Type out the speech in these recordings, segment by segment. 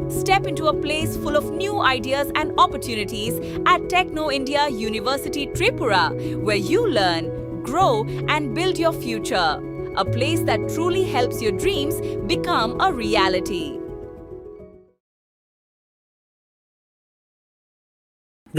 Step into a place full of new ideas and opportunities at Techno India University Tripura, where you learn, grow, and build your future. A place that truly helps your dreams become a reality.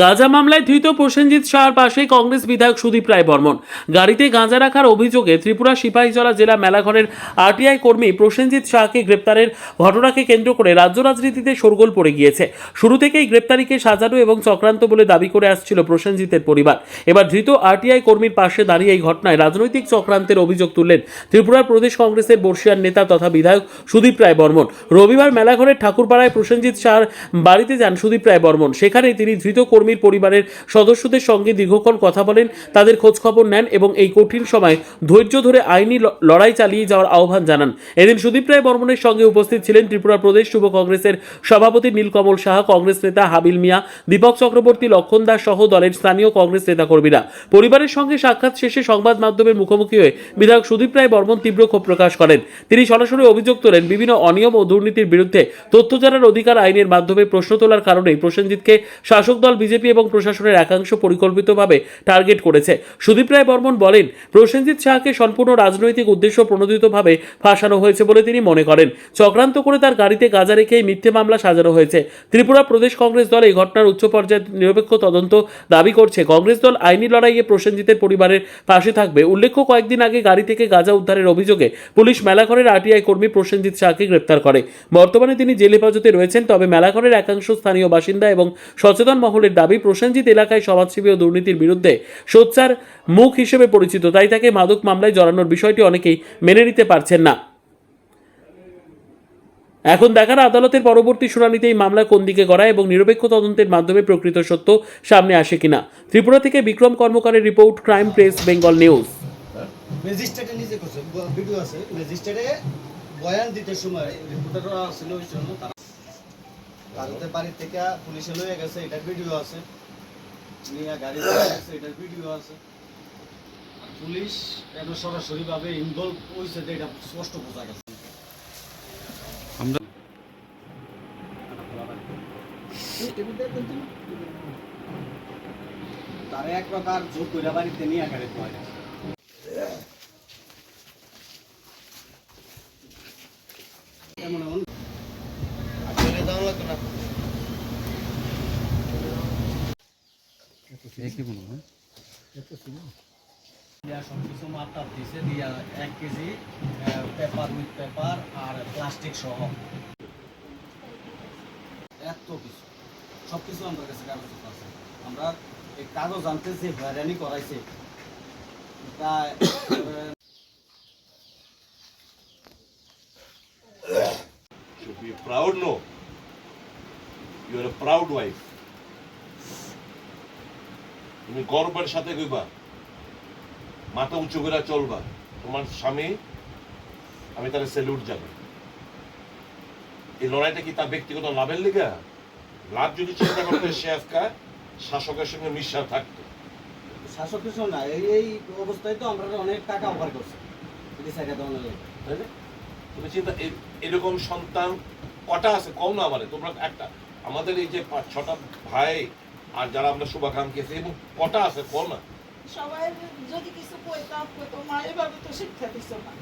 গাঁজা মামলায় ধৃত প্রসেনজিৎ শাহর পাশে কংগ্রেস বিধায়ক সুদীপ রায় বর্মন। গাড়িতে গাঁজা রাখার অভিযোগে ত্রিপুরা সিপাহীজলা জেলা মেলাঘরের আরটিআই কর্মী প্রসেনজিৎ শাহকে গ্রেপ্তারের ঘটনাকে কেন্দ্র করে রাজ্য রাজনীতিতে শোরগোল পড়ে গিয়েছে। শুরু থেকেই গ্রেপ্তারিকে সাজানো এবং চক্রান্ত বলে দাবি করে আসছিল প্রসেনজিতের পরিবার। এবার ধৃত আরটিআই কর্মীর পাশে দাঁড়িয়ে এই ঘটনায় রাজনৈতিক চক্রান্তের অভিযোগ তুললেন ত্রিপুরা প্রদেশ কংগ্রেসের বর্ষিয়ান নেতা তথা বিধায়ক সুদীপ রায় বর্মন। রবিবার মেলাঘরের ঠাকুরপাড়ায় প্রসেনজিৎ শাহর বাড়িতে যান সুদীপ রায় বর্মন। সেখানে তিনি ধৃত কর্মীর পরিবারের সদস্যদের সঙ্গে দীর্ঘক্ষণ কথা বলেন, তাদের খোঁজ খবর নেন এবং এই কঠিন সময় ধৈর্য ধরে আইনি লড়াই চালিয়ে যাওয়ার আহ্বান জানান। এদিন সুদীপ রায় বর্মনের সঙ্গে উপস্থিত ছিলেন ত্রিপুরা প্রদেশ যুব কংগ্রেসের সভাপতি নীলকমল সাহা, কংগ্রেস নেতা হাবিল মিয়া, দীপক চক্রবর্তী, লক্ষণ দাস সহ দলের স্থানীয় কংগ্রেস নেতাকর্মীরা। পরিবারের সঙ্গে সাক্ষাৎ শেষে সংবাদ মাধ্যমের মুখোমুখি হয়ে বিধায়ক সুদীপ রায় বর্মন তীব্র ক্ষোভ প্রকাশ করেন। তিনি সরাসরি অভিযোগ তোলেন, বিভিন্ন অনিয়ম ও দুর্নীতির বিরুদ্ধে তথ্য জানার অধিকার আইনের মাধ্যমে প্রশ্ন তোলার কারণেই প্রসেনজিৎকে শাসক দল বিজেপি এবং প্রশাসনের একাংশ পরিকল্পিতভাবে টার্গেট করেছে। সুদীপ রায় বর্মন বলেন, প্রসেনজিৎ শাহকে সম্পূর্ণ রাজনৈতিক উদ্দেশ্য প্রণোদিতভাবে ফাঁসানো হয়েছে বলে তিনি মনে করেন। চক্রান্ত করে তার গাড়িতে গাঁজা রেখেই মিথ্যে মামলা সাজানো হয়েছে। ত্রিপুরা প্রদেশ কংগ্রেস দল এই ঘটনার উচ্চ পর্যায়ের নিরপেক্ষ তদন্ত দাবি করছে। কংগ্রেস দল আইনি লড়াইয়ে প্রসেনজিতের পরিবারের পাশে থাকবে। উল্লেখ্য, কয়েকদিন আগে গাড়ি থেকে গাঁজা উদ্ধারের অভিযোগে পুলিশ মেলাঘরের আরটিআই কর্মী প্রসেনজিৎ শাহকে গ্রেপ্তার করে। বর্তমানে তিনি জেল হেফাজতে রয়েছেন। তবে মেলাঘরের একাংশ স্থানীয় বাসিন্দা এবং সচেতন মহলের দাবি, প্রসেনজিৎ এলাকায় সমাজসেবী ও দুর্নীতির বিরুদ্ধে সোচ্চার মুখ হিসেবে পরিচিত, তাই তাকে মাদক মামলায় জড়ানোর বিষয়টি অনেকেই মেনে নিতে পারছেন না। এখন দেখার আদালতের পরবর্তী শুনানিতে এই মামলা কোন দিকে গড়ায় এবং নিরপেক্ষ তদন্তের মাধ্যমে প্রকৃত সত্য সামনে আসে কিনা। ত্রিপুরা থেকে বিক্রম কর্মকারের report, crime press Bengal news. ম্যাজিস্ট্রেটে নিজে করছে, ভিডিও আছে। ম্যাজিস্ট্রেটে বয়ান দিতে সময় রিপোর্টাররা ছিল ওই জন্য তাদের বাড়ি থেকে পুলিশে লয়ে গেছে, এটার ভিডিও আছে। নিয়ে গাড়ি আছে, এটার ভিডিও আছে। আর পুলিশ এত সরাসরিভাবে ইনভলভ হয়েছে যে এটা স্পষ্ট বোঝা গেছে। তারা এক প্রকার যোগ করে বাড়িতে নিয়ে গাড়ি পাওয়া গেছে। এমন এমন আসলে দাম লাগতো না। সবকিছু মাত্রা দিছে দিয়া 1 কেজি পেপার উইথ পেপার আর প্লাস্টিক সহ এত কিছু সবকিছু আমার কাছে কাগজ আছে। আমরা এই কাগজ আনতে যে হয়রানি করাইছে তা should be proud. No, you are a proud wife. তুমি গর্বের সাথে কইবা, মাথা উঁচু করে চলবা। তোমার স্বামী, আমি তার স্যালুট জানাই। এই লড়াইটা কি তার ব্যক্তিগত লাভের লিগা? লাভ যদি চিন্তা করতে, সে আজকে শাসকের সঙ্গে মিশা থাকতো। শাসকের সঙ্গে না, এই অবস্থায় তো আমরা অনেক টাকা অফার করছি। তুমি চিন্তা, এরকম সন্তান কটা আছে কম না? মানে তোমরা একটা, আমাদের এই যে 5-6টা ভাই আর যারা আমরা শুভাকাঙ্ক্ষী আছে, এবং কটা আছে কম না? সবাই যদি কিছু কইতাম কইতো, মা এইভাবে তো শিক্ষা দিছ না,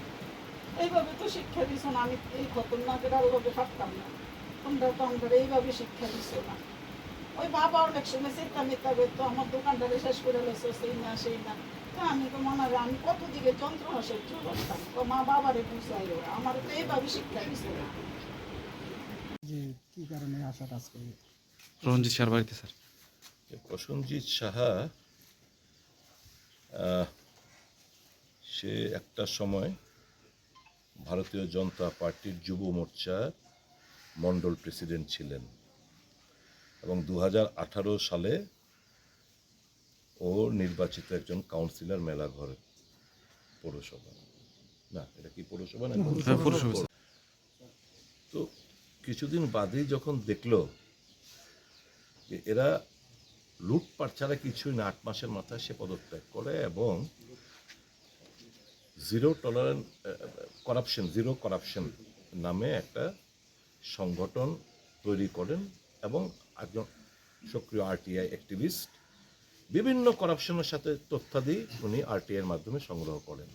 এইভাবে তো শিক্ষা দিছ না, আমি এই খতরনাকের আরোভাবে পারতাম না, তোমরা তো আমরা এইভাবে শিক্ষা দিছ না। ওই বাবা অনেক সময় চিন্তা মিথ্যা করতো, আমার দোকানটারে শেষ করে লেছো, সেই না সেই না। আমি তো মনে হয় আমি কত দিকে যন্ত্রণা সহ্য করতাম, তো মা বাবারে বুঝাই আমার তো এইভাবে শিক্ষা দিছ না। যে কি কারণে আসাটা আজকে রঞ্জিত শাহর বাড়িতে স্যার? প্রসেনজিৎ সাহা সে একটা সময় ভারতীয় জনতা পার্টির যুব মোর্চার মণ্ডল প্রেসিডেন্ট ছিলেন এবং 2018 সালে ও নির্বাচিত একজন কাউন্সিলর মেলাঘর পৌরসভা। না, এটা কি পৌরসভা না? তো কিছুদিন বাদেই যখন দেখলো যে এরা লুটপাট ছাড়া কিছুই না, 8 মাসের মাথায় সে পদত্যাগ করে এবং জিরো কারাপশন নামে একটা সংগঠন তৈরি করেন এবং একজন সক্রিয় আরটিআই অ্যাক্টিভিস্ট। বিভিন্ন করাপশনের সাথে তথ্যাদি উনি আরটিআইয়ের মাধ্যমে সংগ্রহ করেন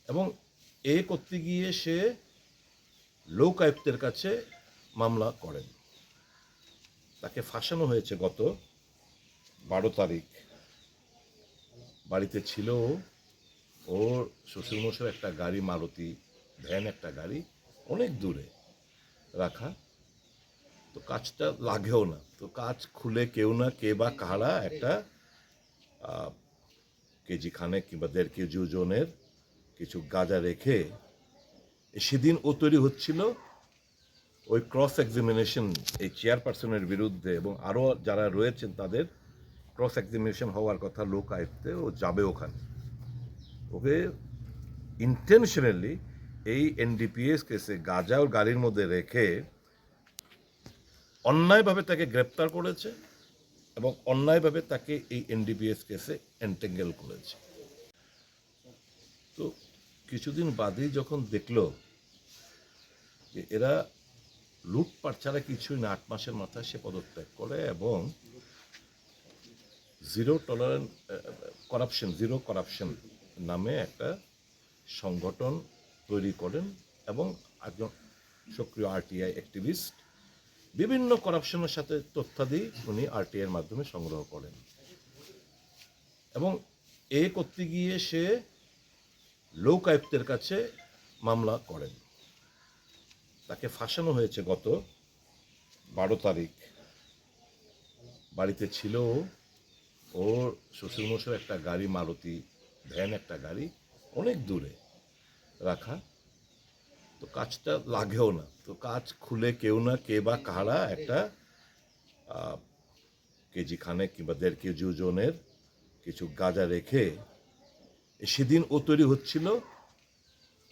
এবং এ করতে গিয়ে সে লোক আয়ুক্তের কাছে মামলা করেন। তাকে ফাঁসানো হয়েছে গত 12 তারিখ। বাড়িতে ছিল ওর শ্বশুরমশাইয়ের একটা গাড়ি, মারুতি ভ্যান, একটা গাড়ি অনেক দূরে রাখা। তো কাজটা লাগেও না, তো কাজ খুলে কেউ না কে বা কাহারা একটা কেজি খানেক কিংবা 1.5 কেজি ওজনের কিছু গাঁজা রেখে সেদিন ও তৈরি হচ্ছিল ওই ক্রস এক্সামিনেশন এই চেয়ারপারসনের বিরুদ্ধে এবং আরও যারা রয়েছেন তাদের ক্রস এক্সামিনেশন হওয়ার কথা লোক আয়ত্তে, ও যাবে ওখানে। ওকে ইন্টেনশনালি এই এনডিপিএস কেসে গাঁজা ওর গাড়ির মধ্যে রেখে অন্যায়ভাবে তাকে গ্রেপ্তার করেছে এবং অন্যায়ভাবে তাকে এই এনডিপিএস কেসে এন্টেঙ্গেল করেছে। তো কিছুদিন বাদেই যখন দেখলো যে এরা লুটপাট ছাড়া কিছুই না, 8 মাসের মাথায় সে পদত্যাগ করে এবং জিরো করাপশন নামে একটা সংগঠন তৈরি করেন এবং একজন সক্রিয় আরটিআই অ্যাক্টিভিস্ট। বিভিন্ন করাপশনের সাথে তথ্যাদি উনি আরটিআইয়ের মাধ্যমে সংগ্রহ করেন এবং এ করতে গিয়ে সে লোক আয়ুক্তের কাছে মামলা করেন। তাকে ফাঁসানো হয়েছে গত 12 তারিখ। বাড়িতে ছিল ওর শ্বশুরমশাইয়ের একটা গাড়ি, মারুতি ভ্যান, একটা গাড়ি অনেক দূরে রাখা। তো কাজটা লাগেও না, তো কাজ খুলে কেউ না কে বা কাহারা একটা কেজি খানেক কিংবা 1.5 কেজি ওজনের কিছু গাঁজা রেখে সেদিন ও তৈরি হচ্ছিল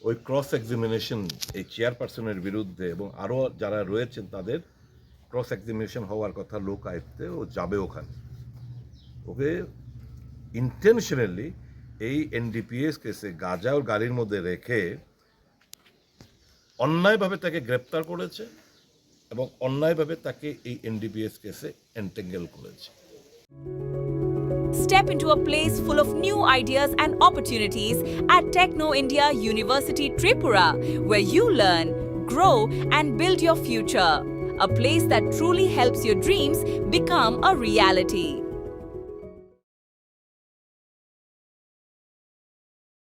ওই ক্রস এক্সামিনেশন এই চেয়ারপারসনের বিরুদ্ধে এবং আরও যারা রয়েছেন তাদের ক্রস এক্সামিনেশন হওয়ার কথা লোক আয়ত্তে, ও যাবে ওখানে। ওকে ইন্টেনশনালি এই এনডিপিএস কেসে গাঁজা ওর গাড়ির মধ্যে রেখে অন্যায়ভাবে তাকে গ্রেপ্তার করেছে এবং অন্যায়ভাবে তাকে এই এনডিপিএস কেসে এন্টেঙ্গেল করেছে। Step into a place full of new ideas and opportunities at Techno India University Tripura, where you learn, grow, and build your future. A place that truly helps your dreams become a reality.